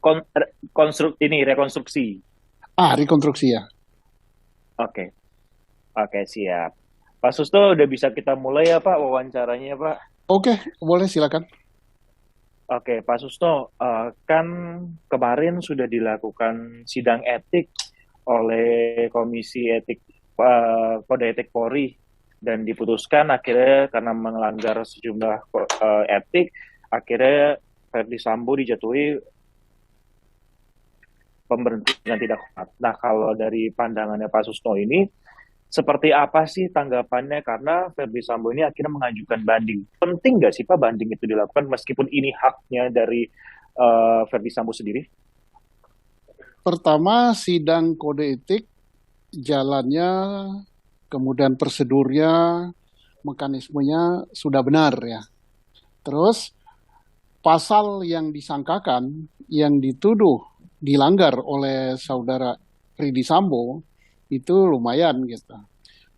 rekonstruksi. Rekonstruksi ya. Oke, oke siap. Pak Susto udah bisa kita mulai ya Pak wawancaranya Pak. Oke, boleh silakan. Oke, Pak Susto, kan kemarin sudah dilakukan sidang etik oleh Komisi Etik Kode Etik Polri dan diputuskan akhirnya karena melanggar sejumlah etik, akhirnya Verdi Sambo dijatuhi pemberhentian tidak hormat. Nah, kalau dari pandangannya Pak Susto ini, seperti apa sih tanggapannya? Karena Verdi Sambo ini akhirnya mengajukan banding. Penting nggak sih Pak banding itu dilakukan meskipun ini haknya dari Verdi Sambo sendiri? Pertama, sidang kode etik, jalannya, kemudian prosedurnya, mekanismenya sudah benar ya. Terus, pasal yang disangkakan, yang dituduh, dilanggar oleh saudara Ridi Sambo, itu lumayan gitu.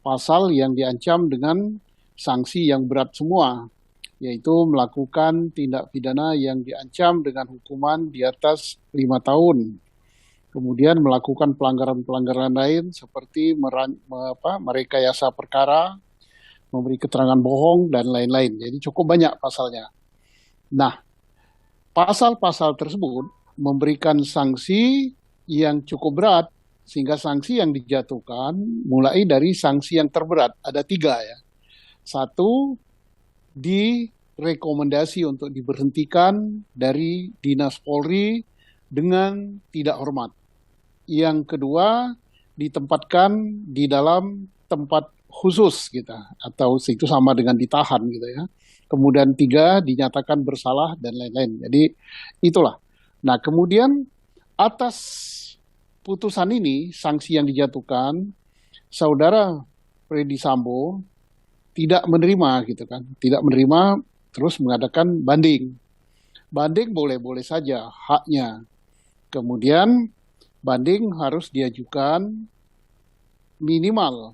Pasal yang diancam dengan sanksi yang berat semua, yaitu melakukan tindak pidana yang diancam dengan hukuman di atas 5 tahun. Kemudian melakukan pelanggaran-pelanggaran lain seperti merekayasa perkara, memberi keterangan bohong, dan lain-lain. Jadi cukup banyak pasalnya. Nah, pasal-pasal tersebut memberikan sanksi yang cukup berat, sehingga sanksi yang dijatuhkan mulai dari sanksi yang terberat. Ada 3 ya. Satu, direkomendasi untuk diberhentikan dari Dinas Polri dengan tidak hormat. Yang kedua, ditempatkan di dalam tempat khusus gitu, atau itu sama dengan ditahan gitu ya. Kemudian 3, dinyatakan bersalah dan lain-lain. Jadi itulah. Nah, kemudian atas putusan ini, sanksi yang dijatuhkan, saudara Freddy Sambo tidak menerima gitu kan, tidak menerima, terus mengadakan banding. Banding boleh-boleh saja, haknya. Kemudian banding harus diajukan minimal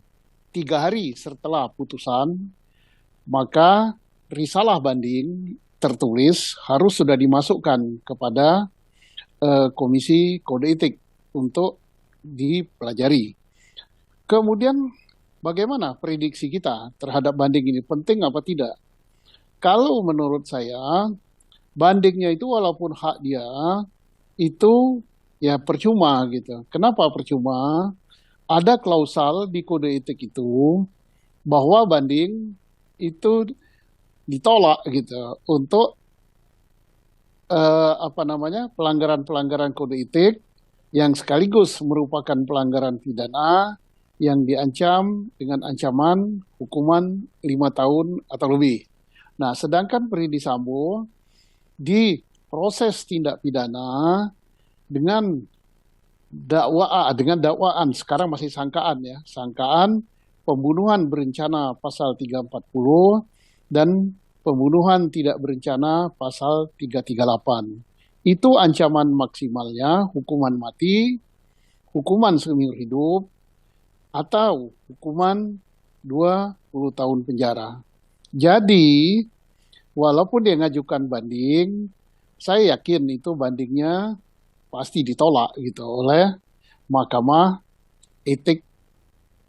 3 hari setelah putusan, maka risalah banding tertulis harus sudah dimasukkan kepada Komisi Kode Etik untuk dipelajari. Kemudian bagaimana prediksi kita terhadap banding ini? Penting apa tidak? Kalau menurut saya, bandingnya itu walaupun hak dia, itu ya percuma gitu. Kenapa percuma? Ada klausal di kode etik itu bahwa banding itu ditolak gitu untuk pelanggaran-pelanggaran kode etik yang sekaligus merupakan pelanggaran pidana yang diancam dengan ancaman hukuman 5 tahun atau lebih. Nah, sedangkan Verdi Sambo di proses tindak pidana dengan dakwaan sekarang masih sangkaan ya, sangkaan pembunuhan berencana pasal 340 dan pembunuhan tidak berencana pasal 338. Itu ancaman maksimalnya hukuman mati, hukuman seumur hidup, atau hukuman 20 tahun penjara. Jadi, walaupun dia ngajukan banding, saya yakin itu bandingnya pasti ditolak gitu oleh Mahkamah Etik,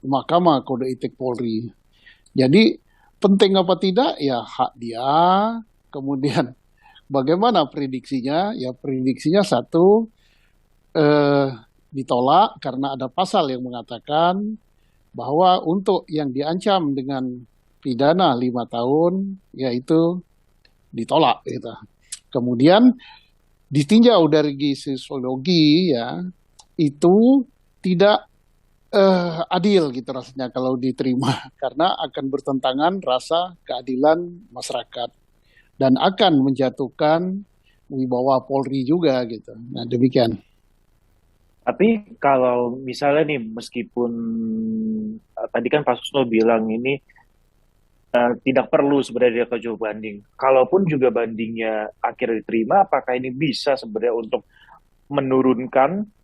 Mahkamah Kode Etik Polri. Jadi, penting apa tidak, ya hak dia. Kemudian, bagaimana prediksinya? Ya, prediksinya satu, ditolak karena ada pasal yang mengatakan bahwa untuk yang diancam dengan pidana 5 tahun, yaitu ditolak gitu. Kemudian ditinjau dari sosiologi ya, itu tidak adil gitu rasanya kalau diterima karena akan bertentangan rasa keadilan masyarakat dan akan menjatuhkan wibawa Polri juga gitu. Nah, demikian. Tapi kalau misalnya nih, meskipun tadi kan Pak Susno bilang ini tidak perlu sebenarnya kejual banding. Kalaupun juga bandingnya akhirnya diterima, apakah ini bisa sebenarnya untuk menurunkan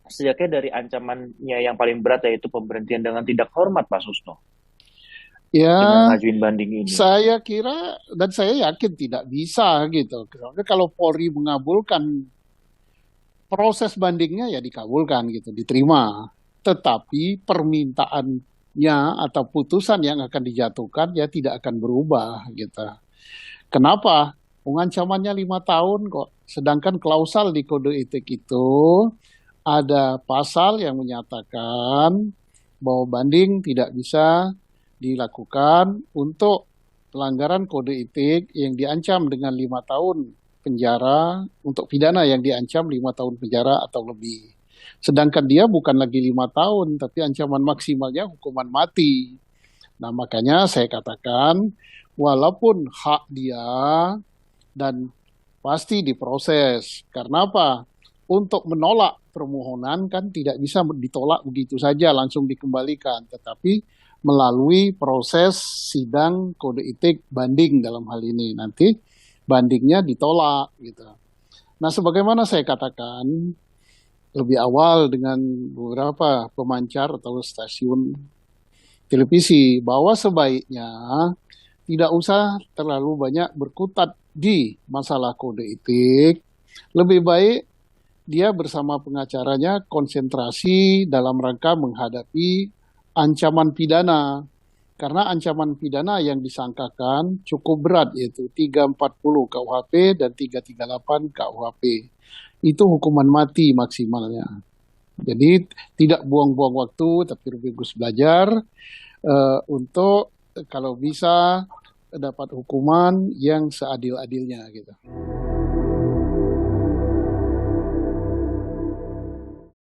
setidaknya dari ancamannya yang paling berat yaitu pemberhentian dengan tidak hormat Pak Susno dengan Ya, ngajuin banding ini? saya kira dan saya yakin tidak bisa gitu. Karena kalau Polri mengabulkan proses bandingnya ya dikabulkan gitu, diterima. Tetapi permintaannya atau putusan yang akan dijatuhkan ya tidak akan berubah gitu. Kenapa? Pengancamannya 5 tahun kok. Sedangkan klausal di kode etik itu ada pasal yang menyatakan bahwa banding tidak bisa dilakukan untuk pelanggaran kode etik yang diancam dengan 5 tahun penjara, untuk pidana yang diancam 5 tahun penjara atau lebih. Sedangkan dia bukan lagi 5 tahun, tapi ancaman maksimalnya hukuman mati. Nah, makanya saya katakan, walaupun hak dia dan pasti diproses. Karena apa? Untuk menolak permohonan kan tidak bisa ditolak begitu saja langsung dikembalikan, tetapi melalui proses sidang kode etik banding dalam hal ini. Nanti bandingnya ditolak gitu. Nah, sebagaimana saya katakan lebih awal dengan beberapa pemancar atau stasiun televisi, bahwa sebaiknya tidak usah terlalu banyak berkutat di masalah kode etik. Lebih baik dia bersama pengacaranya konsentrasi dalam rangka menghadapi ancaman pidana. Karena ancaman pidana yang disangkakan cukup berat, yaitu 340 KUHP dan 338 KUHP. Itu hukuman mati maksimalnya. Jadi tidak buang-buang waktu, tapi lebih bagus belajar untuk kalau bisa dapat hukuman yang seadil-adilnya gitu.